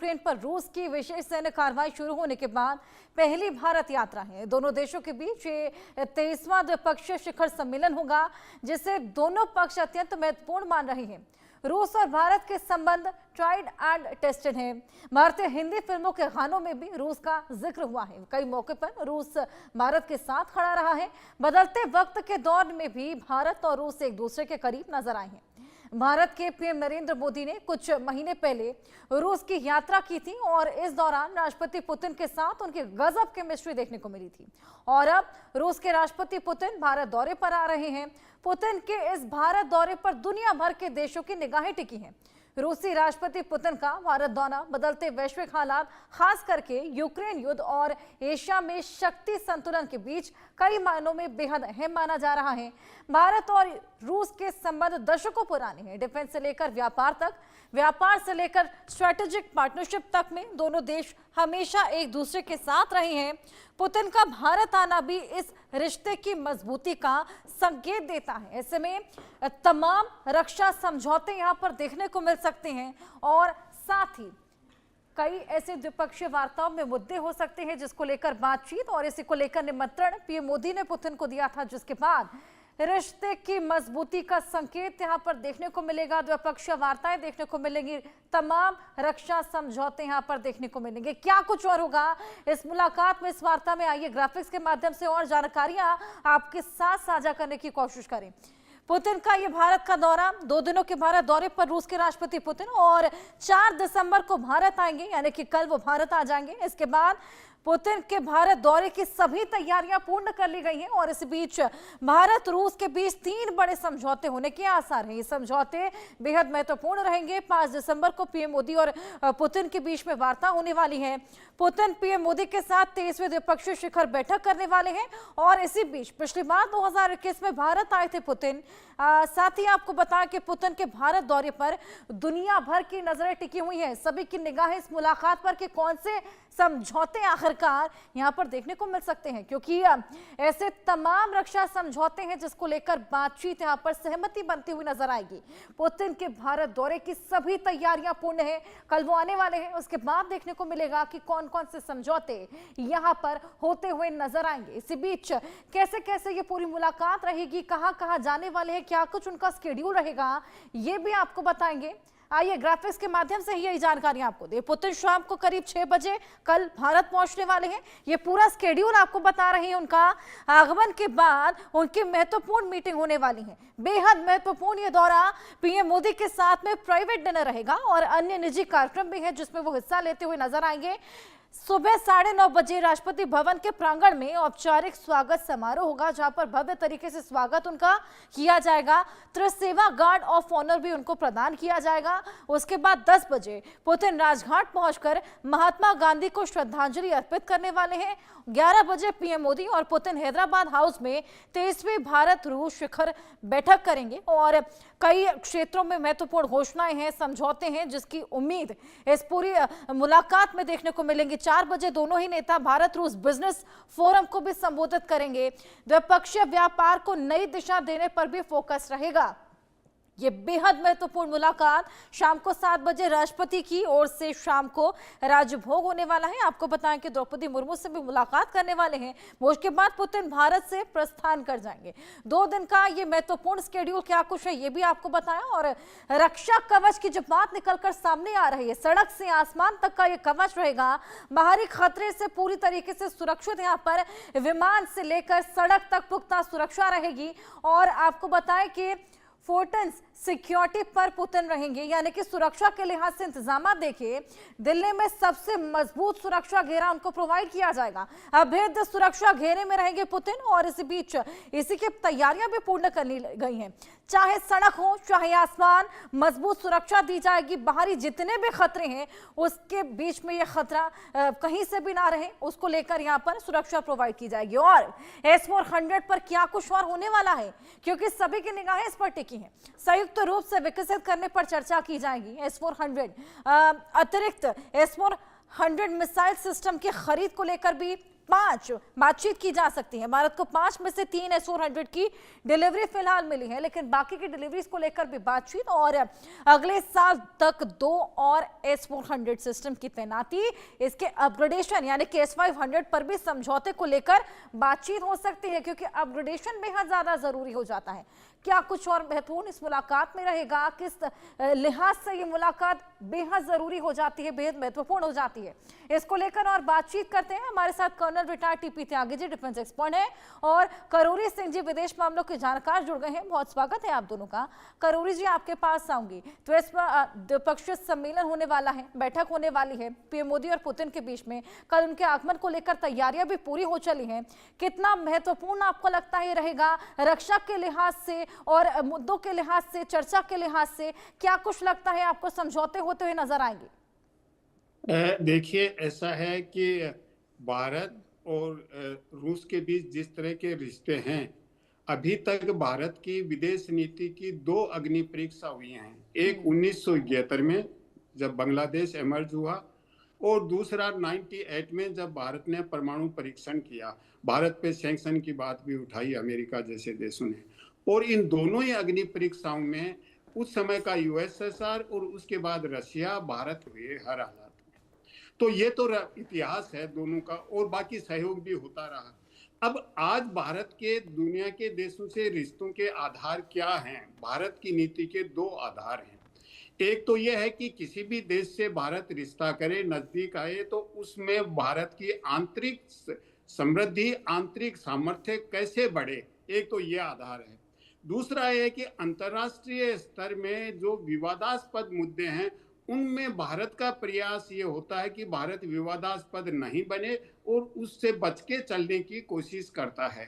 Ukraine पर रूस की विशेष सैन्य कार्रवाई शुरू होने के बाद पहली भारत यात्रा है। दोनों देशों के बीच ये 23वां द्विपक्षीय शिखर सम्मेलन होगा, जिसे दोनों पक्ष अत्यंत महत्वपूर्ण मान रहे हैं। रूस और भारत के संबंध ट्राइड एंड टेस्टेड हैं। भारतीय हिंदी फिल्मों के गानों में भी रूस का जिक्र हुआ है। कई मौके पर रूस भारत के साथ खड़ा रहा है। बदलते वक्त के दौर में भी भारत और रूस एक दूसरे के करीब नजर आए हैं। भारत के पीएम नरेंद्र मोदी ने कुछ महीने पहले रूस की यात्रा की थी और इस दौरान राष्ट्रपति पुतिन के साथ उनकी गजब केमिस्ट्री देखने को मिली थी। और अब रूस के राष्ट्रपति पुतिन भारत दौरे पर आ रहे हैं। पुतिन के इस भारत दौरे पर दुनिया भर के देशों की निगाहें टिकी हैं। रूसी राष्ट्रपति पुतिन का भारत दौरा बदलते वैश्विक हालात, खास करके यूक्रेन युद्ध और एशिया में शक्ति संतुलन के बीच कई मायनों में बेहद अहम माना जा रहा है। भारत और रूस के संबंध दशकों पुराने हैं। डिफेंस से लेकर व्यापार तक, व्यापार से लेकर स्ट्रेटेजिक पार्टनरशिप तक में दोनों देश हमेशा एक दूसरे के साथ रहे हैं। पुतिन का भारत आना भी इस रिश्ते की मजबूती का संकेत देता है। ऐसे में तमाम रक्षा समझौते यहां पर देखने को मिल सकते हैं और साथ ही कई ऐसे द्विपक्षीय वार्ताओं में मुद्दे हो सकते हैं जिसको लेकर बातचीत और इसी को लेकर निमंत्रण पीएम मोदी ने पुतिन को दिया था, जिसके बाद रिश्ते की मजबूती का संकेत यहां पर देखने को मिलेगा। द्विपक्षीय वार्ताएं देखने को मिलेंगी, तमाम रक्षा समझौते यहां पर देखने को मिलेंगे। क्या कुछ और होगा इस मुलाकात में, इस वार्ता में, आइए ग्राफिक्स के माध्यम से और जानकारियां आपके साथ साझा करने की कोशिश करें। पुतिन का ये भारत का दौरा, 2 दिनों के भारत दौरे पर रूस के राष्ट्रपति पुतिन और 4 दिसंबर को भारत आएंगे, यानी कि कल वो भारत आ जाएंगे। इसके बाद पुतिन के भारत दौरे की सभी तैयारियां पूर्ण कर ली गई हैं और इस बीच भारत रूस के बीच 3 बड़े समझौते होने के आसार हैं। ये समझौते बेहद महत्वपूर्ण रहेंगे। 5 दिसंबर को पीएम मोदी और पुतिन के बीच में वार्ता होने वाली है। पुतिन पीएम मोदी के साथ 23वें द्विपक्षीय शिखर बैठक करने वाले हैं और इसी बीच पिछली बार 2021 में भारत आए थे पुतिन। साथ ही आपको बताएं कि पुतिन के भारत दौरे पर दुनिया भर की नजरें टिकी हुई हैं। सभी की निगाहें इस मुलाकात पर कि कौन से समझौते आखिरकार यहां पर देखने को मिल सकते हैं, क्योंकि ऐसे तमाम रक्षा समझौते हैं जिसको लेकर बातचीत यहां पर सहमति बनती हुई नजर आएगी। पुतिन के भारत दौरे की सभी तैयारियां पूर्ण है, कल वो आने वाले हैं। उसके बाद देखने को मिलेगा कि कौन कौन से समझौते यहां पर होते हुए नजर आएंगे। इसी बीच कैसे कैसे ये पूरी मुलाकात रहेगी, कहां कहां जाने वाले हैं, क्या कुछ उनका स्केड्यूल रहेगा, ये भी आपको बताएंगे। आइए ग्राफिक्स के माध्यम से ही यही जानकारी आपको दे। पुतिन शाम को करीब 6 बजे कल भारत पहुंचने वाले हैं। ये पूरा स्केड्यूल आपको बता रहे हैं। उनका आगमन के बाद उनकी महत्वपूर्ण मीटिंग होने वाली है। बेहद महत्वपूर्ण ये दौरा, पीएम मोदी के साथ में प्राइवेट डिनर रहेगा और अन्य निजी कार्यक्रम भी है जिसमें वो हिस्सा लेते हुए नजर आएंगे। सुबह 9:30 बजे राष्ट्रपति भवन के प्रांगण में औपचारिक स्वागत समारोह होगा, जहां पर भव्य तरीके से स्वागत उनका किया जाएगा। त्रिसेवा गार्ड ऑफ ऑनर भी उनको प्रदान किया जाएगा। उसके बाद 10 बजे पुतिन राजघाट पहुंचकर महात्मा गांधी को श्रद्धांजलि अर्पित करने वाले हैं। 11 बजे पीएम मोदी और पुतिन हैदराबाद हाउस में 23वीं भारत रूस शिखर बैठक करेंगे और कई क्षेत्रों में महत्वपूर्ण घोषणाएं हैं, समझौते हैं, जिसकी उम्मीद इस पूरी मुलाकात में देखने को मिलेंगी। 4 बजे दोनों ही नेता भारत रूस बिजनेस फोरम को भी संबोधित करेंगे। द्विपक्षीय व्यापार को नई दिशा देने पर भी फोकस रहेगा। ये बेहद महत्वपूर्ण मुलाकात शाम को 7 बजे राष्ट्रपति की ओर से शाम को राजभोग होने वाला है। आपको बताएं कि द्रौपदी मुर्मू से भी मुलाकात करने वाले हैं। उसके बाद पुतिन भारत से प्रस्थान कर जाएंगे। 2 दिन का ये महत्वपूर्ण स्केड्यूल क्या कुछ है ये भी आपको बताया। और रक्षा कवच की जब बात निकलकर सामने आ रही है, सड़क से आसमान तक का ये कवच रहेगा। बाहरी खतरे से पूरी तरीके से सुरक्षित, यहाँ पर विमान से लेकर सड़क तक पुख्ता सुरक्षा रहेगी। और आपको बताएं कि फोर्टेंस सिक्योरिटी पर पुतिन रहेंगे, यानी कि सुरक्षा के लिहाज से इंतजाम देखिए। दिल्ली में सबसे मजबूत सुरक्षा घेरा उनको प्रोवाइड किया जाएगा। अभेद्य सुरक्षा घेरे में रहेंगे पुतिन और इसी बीच इसी की तैयारियां भी पूर्ण कर ली गई हैं। चाहे सड़क हो चाहे आसमान, मजबूत सुरक्षा दी जाएगी। बाहरी जितने भी खतरे हैं उसके बीच में यह खतरा कहीं से भी ना रहे, उसको लेकर यहाँ पर सुरक्षा प्रोवाइड की जाएगी। और S-400 पर क्या कुछ और होने वाला है, क्योंकि सभी की निगाहें इस पर टिकी हैं। संयुक्त रूप से विकसित करने पर चर्चा की जाएगी। S-400 अतिरिक्त S-400 मिसाइल सिस्टम की खरीद को लेकर भी 5 बातचीत की जा सकती है। भारत को 5 में से 3 S-400 की डिलीवरी फिलहाल मिली है, लेकिन बाकी की डिलीवरीज को लेकर भी बातचीत, और अगले साल तक 2 और S-400 सिस्टम की तैनाती, इसके अपग्रेडेशन यानी कि S-500 पर भी समझौते को लेकर बातचीत हो सकती है, क्योंकि अपग्रेडेशन बेहद ज्यादा जरूरी हो जाता है। क्या कुछ और महत्वपूर्ण इस मुलाकात में रहेगा, किस लिहाज से ये मुलाकात बेहद जरूरी हो जाती है, बेहद महत्वपूर्ण हो जाती है, इसको लेकर और बातचीत करते हैं। हमारे साथ colonel retired TP Tyagi ji, defence expert है, और करोरी सिंह जी, विदेश मामलों के जानकार, जुड़ गए हैं। बहुत स्वागत है आप दोनों का। करोरी जी, आपके पास आऊंगी। तो इस द्विपक्षीय सम्मेलन होने वाला है, बैठक होने वाली है पीएम मोदी और पुतिन के बीच में। कल उनके आगमन को लेकर तैयारियां भी पूरी हो चली हैं। कितना महत्वपूर्ण आपको लगता है रहेगा रक्षा के लिहाज से और मुद्दों के लिहाज से, चर्चा के लिहाज से? क्या कुछ लगता है आपको समझौते होते हुए नजर आएंगे? देखिए, ऐसा है कि भारत और रूस के बीच जिस तरह के रिश्ते हैं, अभी तक भारत की विदेश नीति की 2 अग्नि परीक्षा हुई हैं। एक 1971 में जब बांग्लादेश इमर्ज हुआ, और दूसरा 98 में जब भारत ने परमाणु परीक्षण किया। भारत पे सैंक्शन की बात भी उठाई अमेरिका जैसे देशों ने। और इन दोनों ही अग्नि परीक्षाओं में उस समय का यूएसएसआर और उसके बाद रशिया भारत हुए हर हालात में। तो ये तो इतिहास है दोनों का, और बाकी सहयोग भी होता रहा। अब आज भारत के दुनिया के देशों से रिश्तों के आधार क्या हैं? भारत की नीति के 2 आधार हैं। एक तो यह है कि किसी भी देश से भारत रिश्ता करे, नजदीक आए, तो उसमें भारत की आंतरिक समृद्धि, आंतरिक सामर्थ्य कैसे बढ़े, एक तो यह आधार है। दूसरा है कि अंतर्राष्ट्रीय स्तर में जो विवादास्पद मुद्दे हैं, उनमें भारत का प्रयास ये होता है कि भारत विवादास्पद नहीं बने और उससे बच के चलने की कोशिश करता है।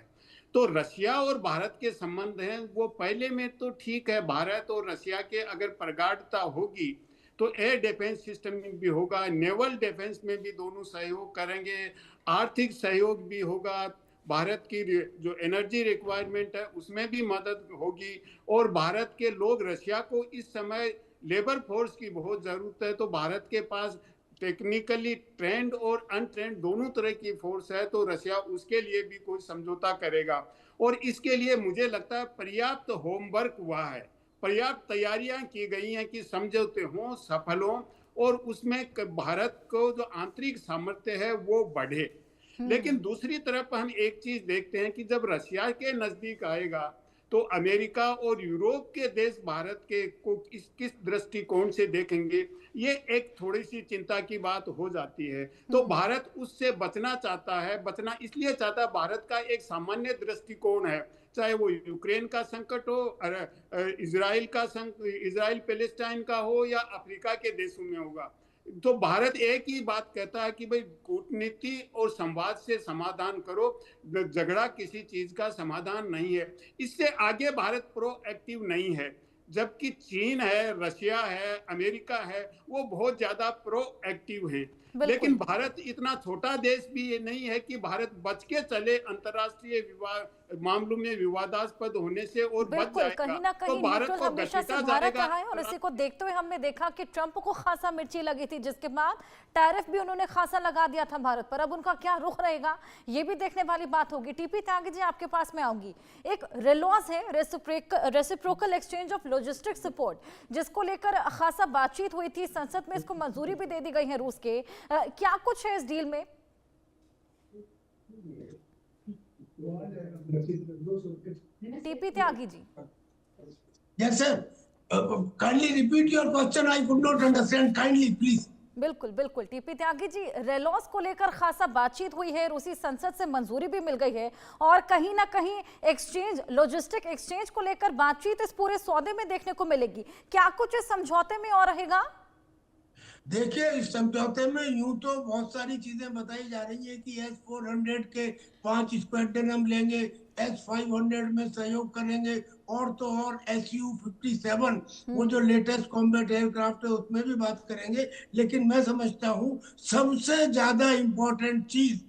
तो रशिया और भारत के संबंध हैं वो पहले में तो ठीक है। भारत और रशिया के अगर प्रगाढ़ता होगी तो एयर डिफेंस सिस्टम में भी होगा, नेवल डिफेंस में भी दोनों सहयोग करेंगे, आर्थिक सहयोग भी होगा, भारत की जो एनर्जी रिक्वायरमेंट है उसमें भी मदद होगी। और भारत के लोग, रशिया को इस समय लेबर फोर्स की बहुत जरूरत है, तो भारत के पास टेक्निकली ट्रेंड और अनट्रेंड दोनों तरह की फोर्स है, तो रशिया उसके लिए भी कोई समझौता करेगा। और इसके लिए मुझे लगता है पर्याप्त होमवर्क हुआ है, पर्याप्त तैयारियां की गई हैं कि समझौते हों, सफल हों, और उसमें भारत को जो आंतरिक सामर्थ्य है वो बढ़े। लेकिन दूसरी तरफ हम एक चीज देखते हैं कि जब रशिया के नजदीक आएगा तो अमेरिका और यूरोप के देश भारत के को किस दृष्टिकोण से देखेंगे, ये एक थोड़ी सी चिंता की बात हो जाती है। तो भारत उससे बचना चाहता है। बचना इसलिए चाहता है, भारत का एक सामान्य दृष्टिकोण है, चाहे वो यूक्रेन का संकट हो, इजराइल पैलेस्टाइन का हो, या अफ्रीका के देशों में होगा। तो भारत एक ही बात कहता है कि भाई कूटनीति और संवाद से समाधान करो, झगड़ा किसी चीज का समाधान नहीं है। इससे आगे भारत प्रोएक्टिव नहीं है। जबकि चीन है, रशिया है, अमेरिका है, वो बहुत ज्यादा प्रोएक्टिव है। लेकिन भारत इतना छोटा देश भी नहीं है कि भारत बच के चले अंतर्राष्ट्रीय मामलों में विवादास्पद होने से और बच जाएगा। कहीं ना कहीं तो भारत को हमेशा से भारत रहा है, और इसी को देखते हुए हमने देखा कि ट्रंप को खासा मिर्ची लगी थी, जिसके बाद टैरिफ भी उन्होंने खासा लगा दिया था भारत पर। अब उनका क्या रुख रहेगा, ये भी देखने वाली बात होगी। टीपी त्यागी जी, आपके पास में आऊंगी। एक रेलॉस है, reciprocal exchange of logistic support, जिसको लेकर खासा बातचीत हुई थी, संसद में इसको मंजूरी भी दे दी गई है रूस के। क्या कुछ है इस डील में? TP Tyagi ji. Yes, sir. Kindly repeat your question. I could not understand. Kindly, please. बिल्कुल बिल्कुल टीपी त्यागी जी, रेलॉस को लेकर खासा बातचीत हुई है, रूसी संसद से मंजूरी भी मिल गई है, और कहीं ना कहीं एक्सचेंज, लॉजिस्टिक एक्सचेंज को लेकर बातचीत इस पूरे सौदे में देखने को मिलेगी। क्या कुछ इस समझौते में और रहेगा? देखिए, इस समझौते में यूं तो बहुत सारी चीजें बताई जा रही है कि S-400 के 5 स्क्वाड्रन हम लेंगे, S-500 में सहयोग करेंगे, और तो और Su-57 वो जो लेटेस्ट कॉम्बैट एयरक्राफ्ट है उसमें भी बात करेंगे। लेकिन मैं समझता हूँ सबसे ज्यादा इंपॉर्टेंट चीज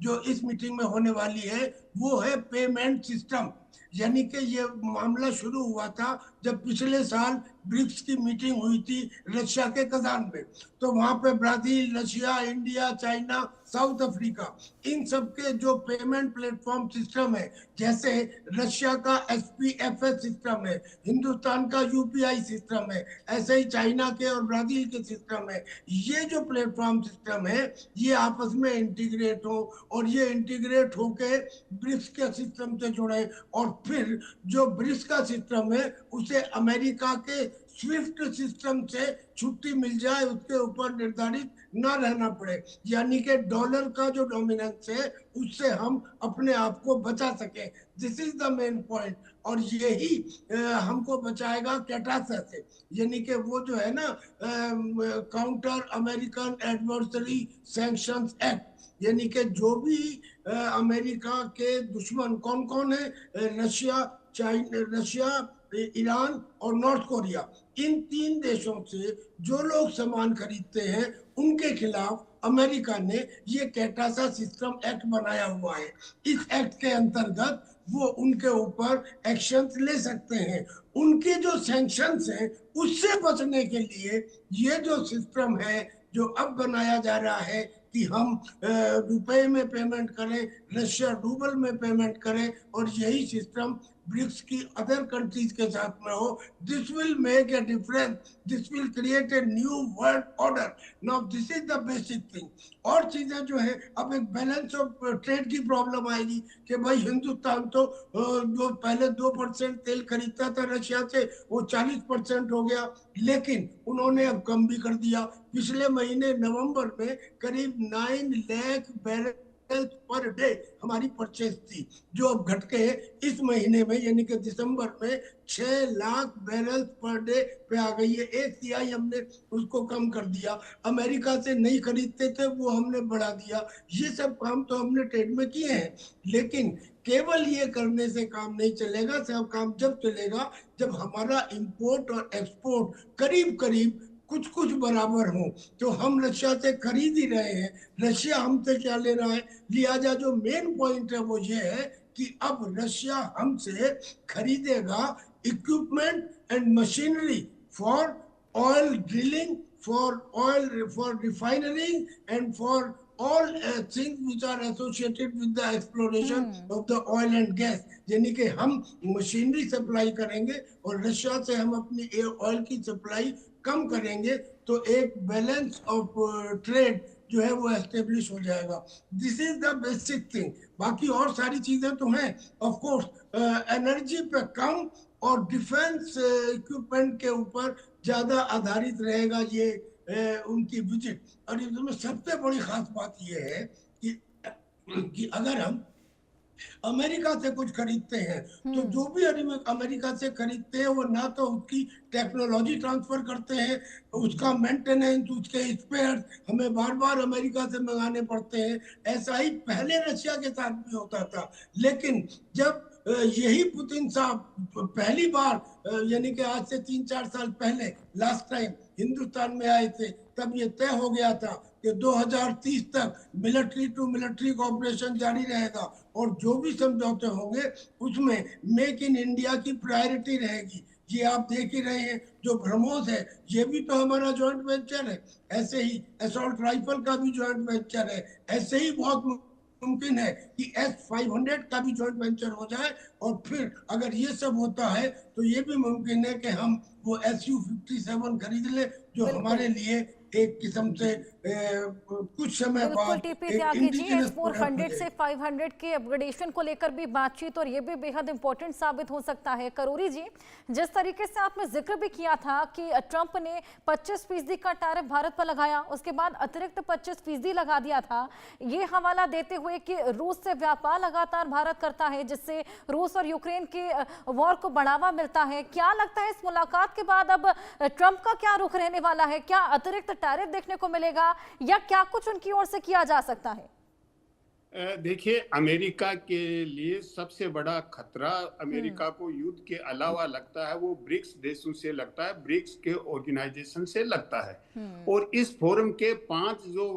जो इस मीटिंग में होने वाली है वो है पेमेंट सिस्टम। यानी कि ये मामला शुरू हुआ था जब पिछले साल ब्रिक्स की मीटिंग हुई थी रशिया के कजान में। तो वहां पे Brazil, Russia, India, China, South Africa, इन सब के जो पेमेंट प्लेटफॉर्म सिस्टम है, जैसे रशिया का SPFS सिस्टम है, हिंदुस्तान का UPI सिस्टम है, ऐसे ही चाइना के और ब्राजील के सिस्टम है। ये जो प्लेटफॉर्म सिस्टम है ये आपस में इंटीग्रेट हो और ये इंटीग्रेट होके ब्रिक्स के सिस्टम से जुड़े, और फिर जो ब्रिक्स का सिस्टम है उसे अमेरिका के स्विफ्ट सिस्टम से छुट्टी मिल जाए, उसके ऊपर निर्धारित ना रहना पड़े, यानी कि डॉलर का जो डोमिनेंस है उससे हम अपने आप को बचा सके। This is the main point. और यही हमको बचाएगा कैटासा से, यानी कि वो जो है ना counter American adversary sanctions act, यानी कि जो भी अमेरिका के दुश्मन कौन कौन है, रशिया, रशिया, ईरान और नॉर्थ कोरिया, इन 3 देशों से जो लोग सामान खरीदते हैं उनके खिलाफ अमेरिका ने ये कैटासा सिस्टम एक्ट बनाया हुआ है। इस एक्ट के अंतर्गत वो उनके ऊपर एक्शंस ले सकते हैं। उनके जो सैंक्शंस हैं उससे बचने के लिए ये जो सिस्टम है जो अब बनाया जा रहा है कि हम रुपए में पेमेंट करें, रशिया रूबल में पेमेंट करें, और यही सिस्टम ब्रिक्स की अदर कंट्रीज के साथ में हो, this will make a difference, this will create a new world order. Now this is the basic thing. और चीजें जो है, अब एक बैलेंस ऑफ ट्रेड की प्रॉब्लम आएगी कि भाई हिंदुस्तान तो जो पहले 2% तेल खरीदता था रशिया से वो 40% हो गया, लेकिन उन्होंने अब कम भी कर दिया। पिछले महीने नवंबर में करीब 9 लाख बैरल पर डे हमारी परचेज थी, जो अब घट के इस महीने में यानी कि दिसंबर में 6 लाख बैरल पर डे पे आ गई है। ACI हमने उसको कम कर दिया, अमेरिका से नहीं खरीदते थे वो हमने बढ़ा दिया। ये सब काम तो हमने ट्रेड में किए हैं, लेकिन केवल ये करने से काम नहीं चलेगा। सब काम जब चलेगा जब हमारा इंपोर्ट और एक्सपोर्ट करीब करीब कुछ कुछ बराबर हो। तो हम रशिया से खरीद ही रहे हैं, रशिया हमसे क्या ले रहा है। लिहाजा जो मेन पॉइंट है वो ये है कि अब रशिया हमसे खरीदेगा equipment and machinery for oil drilling, for refinery and for all things which are associated with the exploration of the oil and gas। यानी कि हम मशीनरी सप्लाई करेंगे और रशिया से हम अपनी ऑयल की सप्लाई कम करेंगे, तो एक बैलेंस ऑफ ट्रेड जो है वो एस्टेब्लिश हो जाएगा। This is the basic thing. बाकी और सारी चीजें तो हैं, ऑफ कोर्स एनर्जी पे कम और डिफेंस इक्विपमेंट के ऊपर ज्यादा आधारित रहेगा ये उनकी विजिट। और इसमें सबसे बड़ी खास बात ये है कि अगर हम अमेरिका से कुछ खरीदते हैं तो जो भी अमेरिका से खरीदते हैं वो ना तो उसकी टेक्नोलॉजी ट्रांसफर करते हैं, उसका मेंटेनेंस, उसके स्पेयर हमें बार बार अमेरिका से मंगाने पड़ते हैं। ऐसा ही पहले रशिया के साथ भी होता था, लेकिन जब यही पुतिन साहब पहली बार यानी कि आज से 3-4 साल पहले लास्ट टाइम हिंदुस्तान में आए थे, तब ये तय हो गया था कि 2030 तक मिलिट्री टू मिलिट्री कॉपरेशन जारी रहेगा और जो भी समझौते होंगे उसमें मेक इन इंडिया की प्रायोरिटी रहेगी। ये आप देख ही रहे हैं, जो ब्रह्मोस है ये भी तो हमारा जॉइंट वेंचर है, ऐसे ही असॉल्ट राइफल का भी जॉइंट वेंचर है, ऐसे ही बहुत मुमकिन है कि S-500 का भी जॉइंट वेंचर हो जाए। और फिर अगर ये सब होता है तो ये भी मुमकिन है कि हम वो Su-57 खरीद ले, जो हमारे लिए एक किस्म से कुछ समय बिल्कुल बाद टीपी एक त्यागी जी, इंडिजिनस S-400 से 500 के अपग्रेडेशन को लेकर भी बातचीत, और ये भी बेहद इंपॉर्टेंट साबित हो सकता है। करोरी जी, जिस तरीके से आपने जिक्र भी किया था कि ट्रंप ने 25% का टैरिफ भारत पर लगाया, उसके बाद अतिरिक्त 25% लगा दिया था, ये हवाला देते हुए कि रूस से व्यापार लगातार भारत करता है, जिससे रूस और यूक्रेन के वॉर को बढ़ावा मिलता है। क्या लगता है इस मुलाकात के बाद अब ट्रंप का क्या रुख रहने वाला है? क्या अतिरिक्त टैरिफ देखने को मिलेगा या क्या कुछ उनकी ओर से किया जा सकता है? देखिए, अमेरिका के लिए सबसे बड़ा खतरा अमेरिका को युद्ध के अलावा लगता है वो ब्रिक्स देशों से लगता है, ब्रिक्स के ऑर्गेनाइजेशन से लगता है। और इस फोरम के 5 जो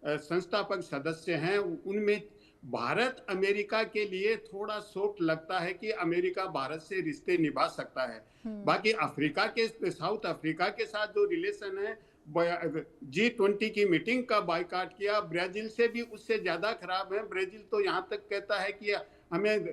संस्थापक सदस्य हैं उनमें भारत अमेरिका के लिए थोड़ा सॉफ्ट लगता है कि अमेरिका भारत से रिश्ते निभा सकता है। बाकी अफ्रीका के, साउथ अफ्रीका के साथ जो रिलेशन है, G20 की मीटिंग का बायकॉट किया, ब्राजील से भी उससे ज्यादा खराब है। ब्राजील तो यहाँ तक कहता है कि हमें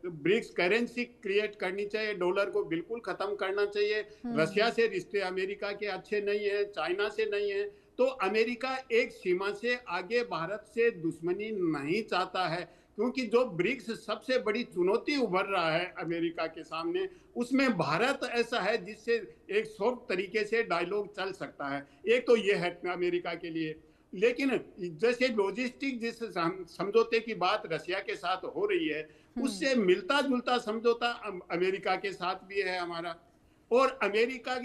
ब्रिक्स करेंसी क्रिएट करनी चाहिए, डॉलर को बिल्कुल खत्म करना चाहिए। रशिया से रिश्ते अमेरिका के अच्छे नहीं है, चाइना से नहीं है। तो अमेरिका एक सीमा से आगे भारत से दुश्मनी नहीं चाहता है, क्योंकि जो ब्रिक्स सबसे बड़ी चुनौती उभर रहा है अमेरिका के सामने, उसमें भारत ऐसा है जिससे एक सॉफ्ट तरीके से डायलॉग चल सकता है। एक तो ये है अमेरिका के लिए। लेकिन जैसे लॉजिस्टिक जिस समझौते की बात रशिया के साथ हो रही है, उससे मिलता जुलता समझौता अमेरिका के साथ भी है हमारा। और अमेरिका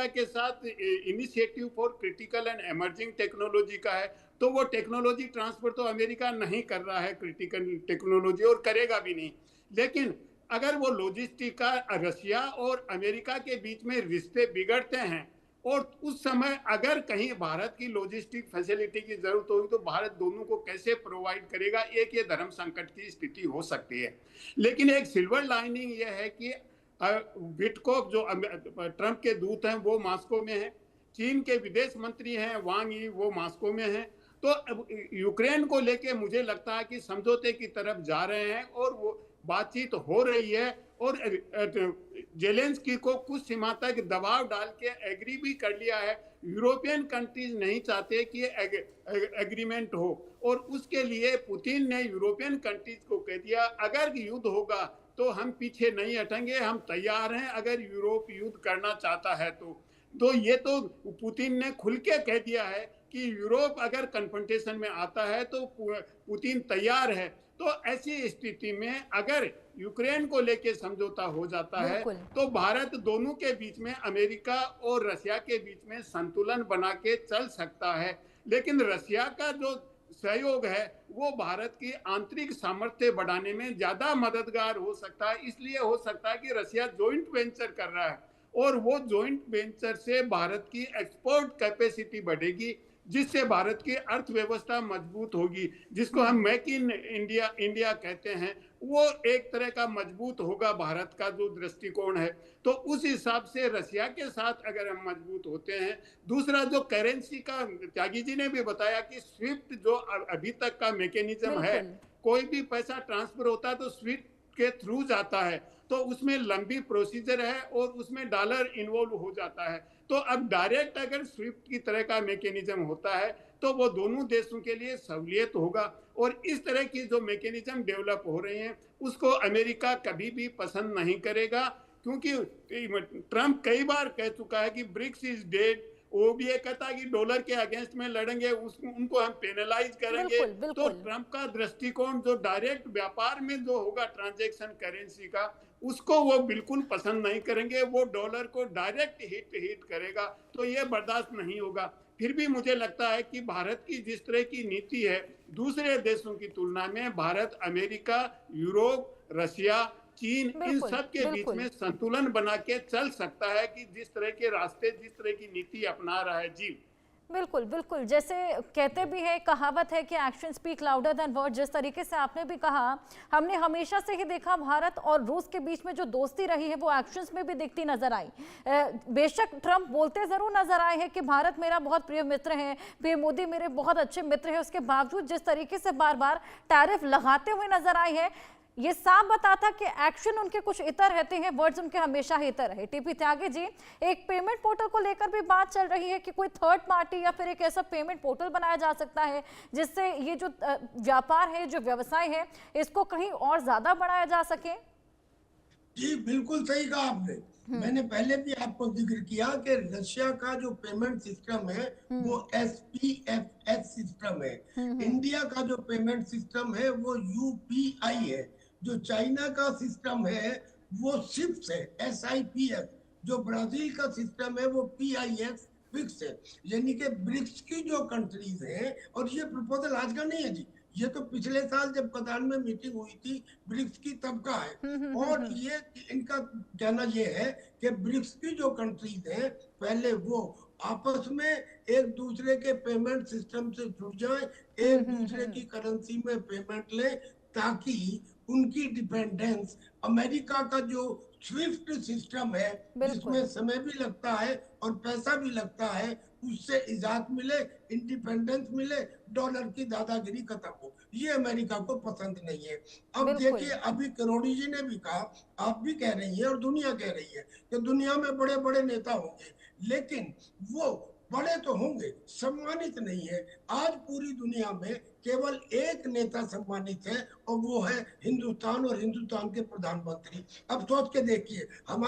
के साथ initiative for critical and emerging technology का है, तो वो टेक्नोलॉजी ट्रांसफर तो अमेरिका नहीं कर रहा है, क्रिटिकल टेक्नोलॉजी, और करेगा भी नहीं। लेकिन अगर वो लॉजिस्टिक का रशिया और अमेरिका के बीच में रिश्ते बिगड़ते हैं, और उस समय अगर कहीं भारत की लॉजिस्टिक फैसिलिटी की जरूरत होगी, तो भारत दोनों को कैसे प्रोवाइड करेगा, एक ये धर्म संकट की स्थिति हो सकती है। लेकिन एक सिल्वर लाइनिंग यह है कि विटकॉफ जो ट्रंप के दूत हैं वो मॉस्को में है, चीन के विदेश मंत्री हैं वांग यी, वो मॉस्को में हैं। तो यूक्रेन को लेके मुझे लगता है कि समझौते की तरफ जा रहे हैं, और वो बातचीत हो रही है, और जेलेंस्की को कुछ सीमा तक दबाव डाल के एग्री भी कर लिया है। यूरोपियन कंट्रीज नहीं चाहते कि एग्रीमेंट हो, और उसके लिए पुतिन ने यूरोपियन कंट्रीज को कह दिया अगर युद्ध होगा तो हम पीछे नहीं हटेंगे, हम तैयार हैं अगर यूरोप युद्ध करना चाहता है तो ये तो पुतिन ने खुल के कह दिया है कि यूरोप अगर कन्फ्रंटेशन में आता है तो पुतिन तैयार है। तो ऐसी स्थिति में अगर यूक्रेन को लेके समझौता हो जाता है, तो भारत दोनों के बीच में, अमेरिका और रशिया के बीच में संतुलन बना के चल सकता है। लेकिन रशिया का जो सहयोग है वो भारत की आंतरिक सामर्थ्य बढ़ाने में ज्यादा मददगार हो सकता है। इसलिए हो सकता है कि रशिया जॉइंट वेंचर कर रहा है, और वो जॉइंट वेंचर से भारत की एक्सपोर्ट कैपेसिटी बढ़ेगी, जिससे भारत की अर्थव्यवस्था मजबूत होगी, जिसको हम मेक इन इंडिया कहते हैं, वो एक तरह का मजबूत होगा भारत का जो दृष्टिकोण है। तो उस हिसाब से रशिया के साथ अगर हम मजबूत होते हैं। दूसरा जो करेंसी का, त्यागी जी ने भी बताया कि स्विफ्ट जो अभी तक का मैकेनिज्म है, कोई भी पैसा ट्रांसफर होता है तो स्विफ्ट के थ्रू जाता है, तो उसमें लंबी प्रोसीजर है और उसमें डॉलर इन्वॉल्व हो जाता है। तो अब डायरेक्ट अगर स्विफ्ट की तरह का मैकेनिज्म होता है तो वो दोनों देशों के लिए सहूलियत होगा। और इस तरह की जो मैकेनिज्म डेवलप हो रहे हैं उसको अमेरिका कभी भी पसंद नहीं करेगा, क्योंकि ट्रंप कई बार कह चुका है कि ब्रिक्स इज डेड। वो भी ये कहता है कि डॉलर के अगेंस्ट में लड़ेंगे, उनको हम पेनलाइज करेंगे। तो ट्रंप का दृष्टिकोण जो डायरेक्ट व्यापार में जो होगा ट्रांजैक्शन करेंसी का, उसको वो बिल्कुल पसंद नहीं करेंगे। वो डॉलर को डायरेक्ट हिट करेगा, तो ये बर्दाश्त नहीं होगा। फिर भी मुझे लगता है कि भारत की जिस तरह की नीति है दूसरे देशों की तुलना में, भारत अमेरिका, यूरोप, रशिया, चीन, इन सब के बीच में संतुलन बना के चल सकता है कि जिस तरह के रास्ते, जिस तरह की नीति अपना रहा है। जी बिल्कुल बिल्कुल, जैसे कहते भी है, कहावत है कि action speak louder than word. जिस तरीके से आपने भी कहा, हमने हमेशा से ही देखा भारत और रूस के बीच में जो दोस्ती रही है वो एक्शंस में भी दिखती नजर आई। बेशक ट्रंप बोलते जरूर नजर आए हैं कि भारत मेरा बहुत प्रिय मित्र है, पीएम मोदी मेरे बहुत अच्छे मित्र हैं, उसके बावजूद जिस तरीके से बार बार टैरिफ लगाते हुए नजर आए हैं, ये साफ बताता कि एक्शन उनके कुछ इतर रहते हैं, वर्ड्स उनके हमेशा ही इतर रहे। टीपी त्यागी जी, एक पेमेंट पोर्टल को लेकर भी बात चल रही है कि कोई थर्ड पार्टी या फिर एक ऐसा पेमेंट पोर्टल बनाया जा सकता है जिससे ये जो व्यापार है, जो व्यवसाय है, इसको कहीं और ज्यादा बढ़ाया जा सके। जी बिल्कुल सही कहा आपने। मैंने पहले भी आपको जिक्र किया कि रशिया का जो पेमेंट सिस्टम है वो SPFS सिस्टम है। इंडिया का जो पेमेंट सिस्टम है वो UPI है। जो चाइना का सिस्टम है वो SIPS है, SIPS। जो ब्राजील का सिस्टम है वो PIS फिक्स है। यानी कि ब्रिक्स की जो कंट्रीज हैं, और ये प्रपोजल आज का नहीं है जी, ये तो पिछले साल जब कतार में मीटिंग हुई थी ब्रिक्स की तब का है। और ये इनका कहना ये है कि ब्रिक्स की जो कंट्रीज हैं पहले वो आपस में एक दूसरे के पेमेंट सिस्टम से जुड़ जाएं, एक दूसरे की करेंसी में पेमेंट लें, ताकि उनकी डिपेंडेंस अमेरिका का जो स्विफ्ट सिस्टम है, बिल्कुल। जिसमें समय भी लगता है और पैसा भी लगता है, उससे इजात मिले, इंडिपेंडेंस मिले, डॉलर की दादागिरी खत्म हो। ये अमेरिका को पसंद नहीं है। अब बिल्कुल। देखिए, अभी करोड़ी जी ने भी कहा, आप भी कह रही हैं और दुनिया कह रही है कि दुनिया में बड़े बड़े नेता होंगे, लेकिन वो बड़े तो होंगे, सम्मानित नहीं है। आज पूरी दुनिया में केवल एक नेता सम्मानित है, और वो है हिंदुस्तान और हिंदुस्तान के प्रधानमंत्री। अब सोच के देखिए, हमारे